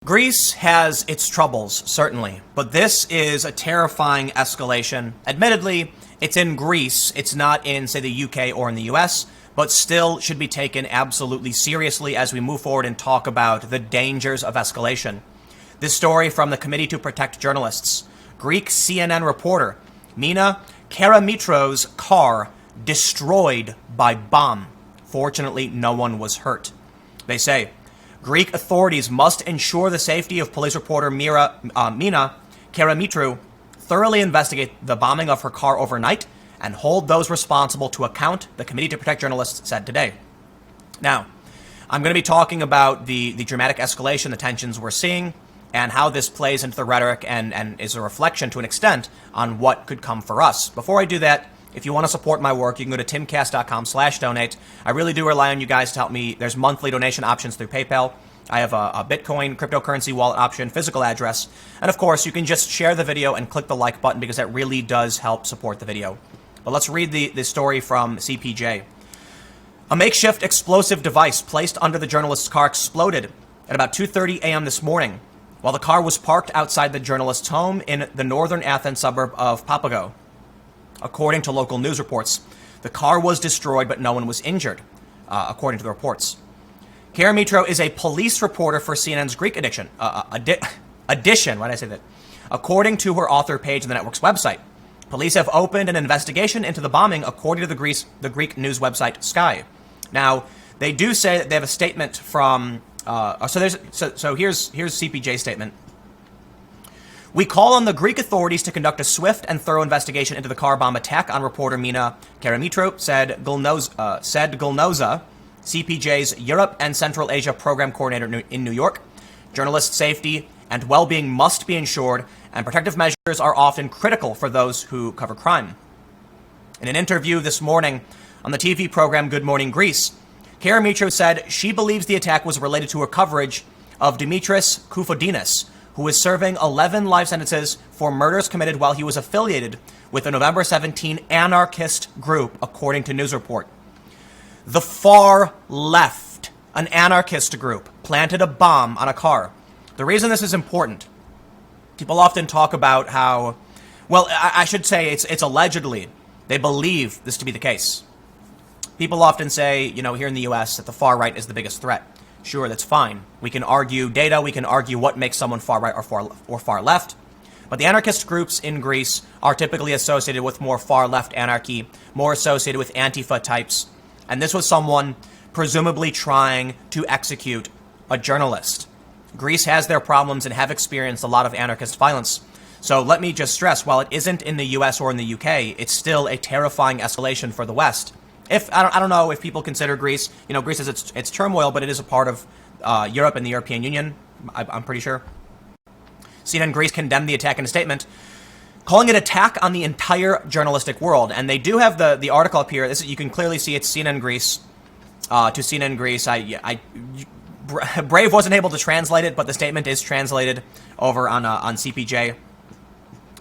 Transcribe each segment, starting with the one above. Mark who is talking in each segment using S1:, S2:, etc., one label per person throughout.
S1: Greece has its troubles, certainly, but this is a terrifying escalation. Admittedly, it's in Greece, it's not in, say, the UK or in the US, but still should be taken absolutely seriously as we move forward and talk about the dangers of escalation. This story from the Committee to Protect Journalists. Greek CNN reporter Mina Karamitro's car destroyed by bomb. Fortunately, no one was hurt. They say, Greek authorities must ensure the safety of police reporter Mina Karamitru, thoroughly investigate the bombing of her car overnight, and hold those responsible to account, the Committee to Protect Journalists said today. Now, I'm going to be talking about the dramatic escalation, the tensions we're seeing, and how this plays into the rhetoric and is a reflection to an extent on what could come for us. Before I do that, if you want to support my work, you can go to timcast.com/donate. I really do rely on you guys to help me. There's monthly donation options through PayPal. I have a Bitcoin cryptocurrency wallet option, physical address. And of course, you can just share the video and click the like button because that really does help support the video. But let's read the story from CPJ. A makeshift explosive device placed under the journalist's car exploded at about 2:30 a.m. this morning while the car was parked outside the journalist's home in the northern Athens suburb of Papago. According to local news reports, the car was destroyed, but no one was injured, according to the reports. Karamitro is a police reporter for CNN's Greek edition. Why did I say that? According to her author page on the network's website, police have opened an investigation into the bombing, according to the Greek news website Sky. Now, they do say that they have a statement from. So here's CPJ's statement. We call on the Greek authorities to conduct a swift and thorough investigation into the car bomb attack on reporter Mina Karamitro, said Gulnoza, CPJ's Europe and Central Asia program coordinator in New York. Journalist safety and well-being must be ensured, and protective measures are often critical for those who cover crime. In an interview this morning on the TV program Good Morning Greece, Karamitro said she believes the attack was related to her coverage of Dimitris Koufodinis, who is serving 11 life sentences for murders committed while he was affiliated with the November 17 anarchist group, according to news report. The far left, an anarchist group, planted a bomb on a car. The reason this is important, people often talk about how, well, I should say it's allegedly, they believe this to be the case. People often say, here in the US, that the far right is the biggest threat. Sure, that's fine. We can argue data, we can argue what makes someone far right or far left. But the anarchist groups in Greece are typically associated with more far left anarchy, more associated with Antifa types. And this was someone presumably trying to execute a journalist. Greece has their problems and have experienced a lot of anarchist violence. So let me just stress, while it isn't in the US or in the UK, it's still a terrifying escalation for the West. I don't know if people consider Greece, Greece has its turmoil, but it is a part of Europe and the European Union, I'm pretty sure. CNN Greece condemned the attack in a statement, calling it attack on the entire journalistic world. And they do have the article up here. You can clearly see it's CNN Greece to CNN Greece. Brave wasn't able to translate it, but the statement is translated over on CPJ.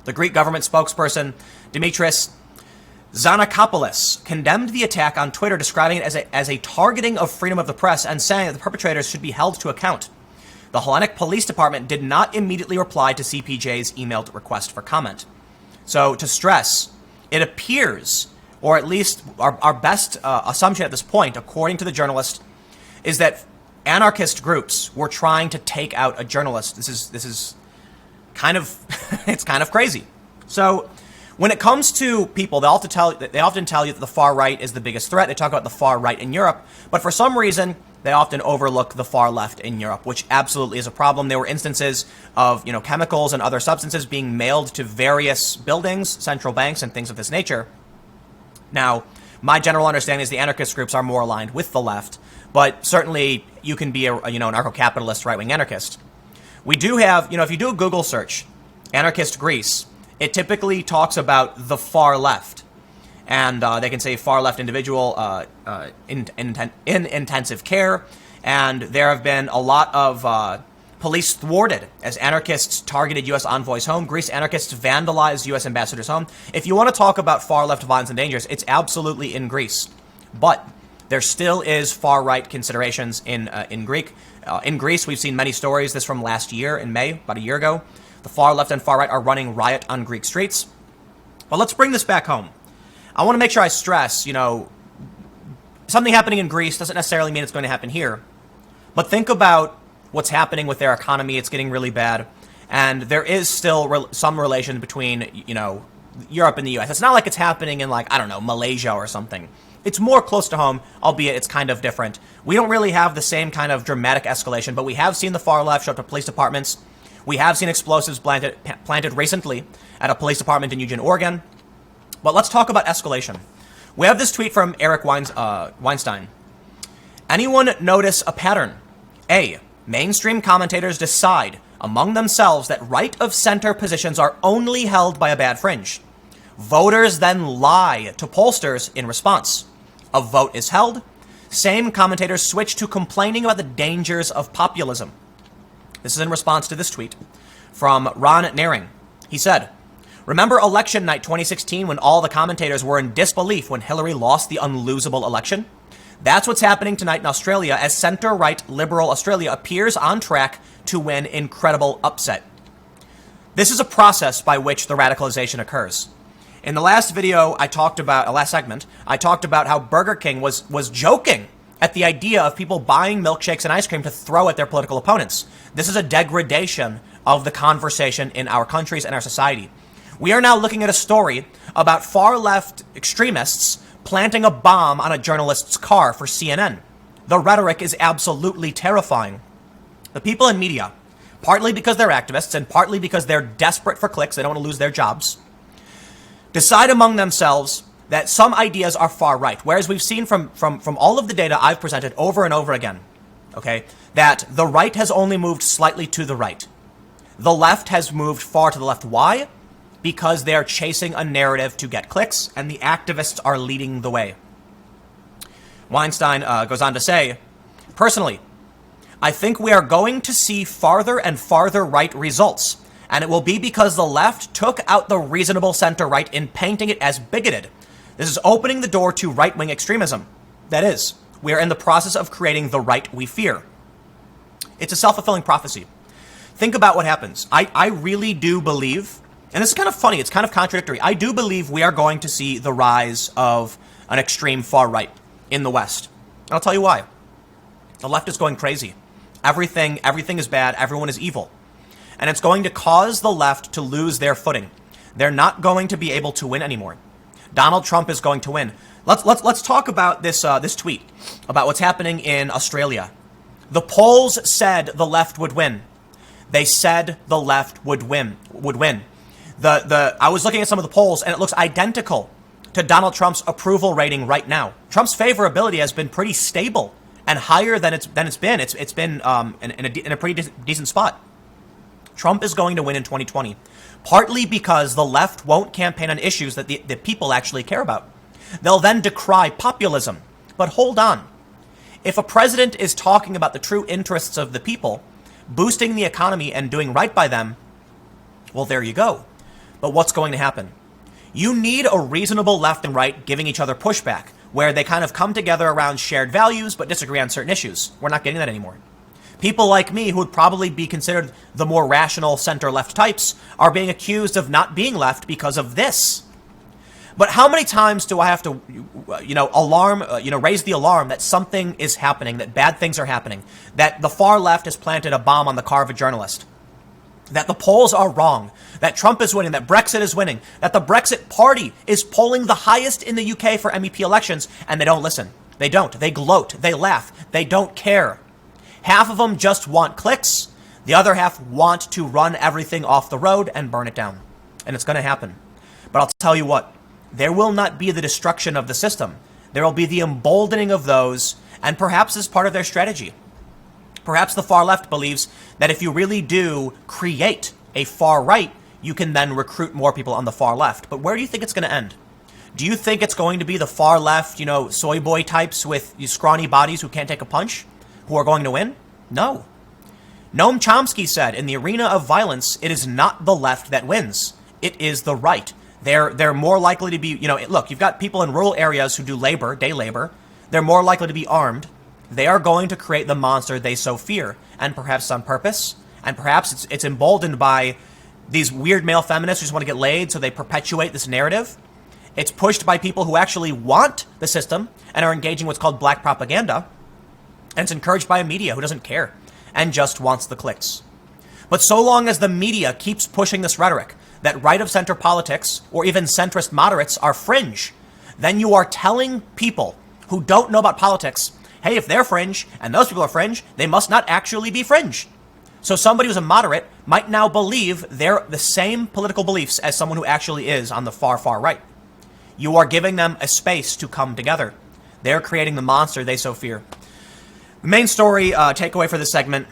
S1: The Greek government spokesperson, Dimitris Zanakopoulos, condemned the attack on Twitter, describing it as a targeting of freedom of the press and saying that the perpetrators should be held to account. The Hellenic Police Department did not immediately reply to CPJ's emailed request for comment. So to stress, it appears, or at least our best assumption at this point, according to the journalist, is that anarchist groups were trying to take out a journalist. This is kind of it's kind of crazy. So when it comes to people, they often tell you that the far right is the biggest threat. They talk about the far right in Europe, but for some reason, they often overlook the far left in Europe, which absolutely is a problem. There were instances of, chemicals and other substances being mailed to various buildings, central banks, and things of this nature. Now, my general understanding is the anarchist groups are more aligned with the left, but certainly you can be an anarcho-capitalist right-wing anarchist. We do have, if you do a Google search, anarchist Greece, it typically talks about the far left. And they can say far left individual in intensive care. And there have been a lot of police thwarted as anarchists targeted U.S. envoys' home. Greece anarchists vandalized U.S. ambassadors' home. If you want to talk about far left violence and dangers, it's absolutely in Greece. But There still is far-right considerations in Greek. In Greece, we've seen many stories, this from last year in May, about a year ago. The far left and far right are running riot on Greek streets. But let's bring this back home. I want to make sure I stress, something happening in Greece doesn't necessarily mean it's going to happen here. But think about what's happening with their economy. It's getting really bad. And there is still some relation between, Europe and the US. It's not like it's happening in Malaysia or something. It's more close to home, albeit it's kind of different. We don't really have the same kind of dramatic escalation, but we have seen the far left show up to police departments. We have seen explosives planted recently at a police department in Eugene, Oregon. But let's talk about escalation. We have this tweet from Eric Weinstein. Anyone notice a pattern? A. Mainstream commentators decide among themselves that right-of-center positions are only held by a bad fringe. Voters then lie to pollsters in response. A vote is held. Same commentators switch to complaining about the dangers of populism. This is in response to this tweet from Ron Naring. He said, remember election night 2016 when all the commentators were in disbelief when Hillary lost the unlosable election? That's what's happening tonight in Australia as centre-right liberal Australia appears on track to win incredible upset. This is a process by which the radicalization occurs. In the last video, last segment, I talked about how Burger King was joking at the idea of people buying milkshakes and ice cream to throw at their political opponents. This is a degradation of the conversation in our countries and our society. We are now looking at a story about far-left extremists planting a bomb on a journalist's car for CNN. The rhetoric is absolutely terrifying. The people in media, partly because they're activists and partly because they're desperate for clicks, they don't want to lose their jobs, decide among themselves that some ideas are far right, whereas we've seen from all of the data I've presented over and over again, okay, that the right has only moved slightly to the right. The left has moved far to the left. Why? Because they are chasing a narrative to get clicks, and the activists are leading the way. Weinstein goes on to say, personally, I think we are going to see farther and farther right results, and it will be because the left took out the reasonable center-right in painting it as bigoted. This is opening the door to right-wing extremism. That is, we are in the process of creating the right we fear. It's a self-fulfilling prophecy. Think about what happens. I really do believe, and this is kind of funny, it's kind of contradictory, I do believe we are going to see the rise of an extreme far right in the West. And I'll tell you why. The left is going crazy. Everything is bad, everyone is evil. And it's going to cause the left to lose their footing. They're not going to be able to win anymore. Donald Trump is going to win. Let's talk about this tweet about what's happening in Australia. The polls said the left would win. They said the left would win. I was looking at some of the polls and it looks identical to Donald Trump's approval rating right now. Trump's favorability has been pretty stable and higher than it's been. It's been in a pretty decent spot. Trump is going to win in 2020, partly because the left won't campaign on issues that the people actually care about. They'll then decry populism. But hold on. If a president is talking about the true interests of the people, boosting the economy and doing right by them, well, there you go. But what's going to happen? You need a reasonable left and right giving each other pushback, where they kind of come together around shared values but disagree on certain issues. We're not getting that anymore. People like me, who would probably be considered the more rational center-left types, are being accused of not being left because of this. But how many times do I have to, raise the alarm that something is happening, that bad things are happening, that the far left has planted a bomb on the car of a journalist, that the polls are wrong, that Trump is winning, that Brexit is winning, that the Brexit party is polling the highest in the UK for MEP elections, and they don't listen. They don't. They gloat. They laugh. They don't care. Half of them just want clicks. The other half want to run everything off the road and burn it down. And it's going to happen. But I'll tell you what, there will not be the destruction of the system. There will be the emboldening of those, and perhaps as part of their strategy. Perhaps the far left believes that if you really do create a far right, you can then recruit more people on the far left. But where do you think it's going to end? Do you think it's going to be the far left, soy boy types with these scrawny bodies who can't take a punch, who are going to win? No. Noam Chomsky said, in the arena of violence, it is not the left that wins. It is the right. They're more likely to be, look, you've got people in rural areas who do labor, day labor. They're more likely to be armed. They are going to create the monster they so fear, and perhaps on purpose, and perhaps it's emboldened by these weird male feminists who just want to get laid, so they perpetuate this narrative. It's pushed by people who actually want the system and are engaging what's called black propaganda. And it's encouraged by a media who doesn't care and just wants the clicks. But so long as the media keeps pushing this rhetoric that right-of-center politics or even centrist moderates are fringe, then you are telling people who don't know about politics, hey, if they're fringe and those people are fringe, they must not actually be fringe. So somebody who's a moderate might now believe they're the same political beliefs as someone who actually is on the far, far right. You are giving them a space to come together. They're creating the monster they so fear. The main story takeaway for this segment,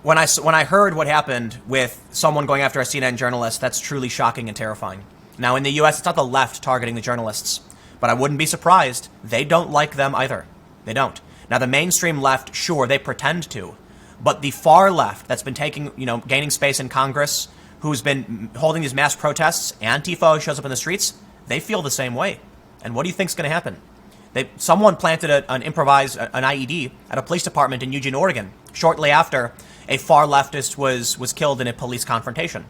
S1: when I heard what happened with someone going after a CNN journalist, that's truly shocking and terrifying. Now, in the U.S., it's not the left targeting the journalists, but I wouldn't be surprised. They don't like them either. They don't. Now, the mainstream left, sure, they pretend to, but the far left that's been gaining space in Congress, who's been holding these mass protests, Antifa shows up in the streets, they feel the same way. And what do you think's going to happen? Someone planted an IED at a police department in Eugene, Oregon, shortly after a far leftist was killed in a police confrontation.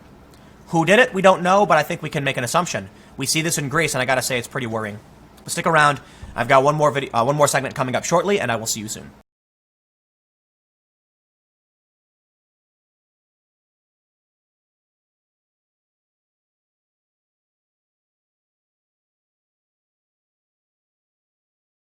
S1: Who did it? We don't know, but I think we can make an assumption. We see this in Greece, and I gotta say it's pretty worrying. But stick around. I've got one more segment coming up shortly, and I will see you soon.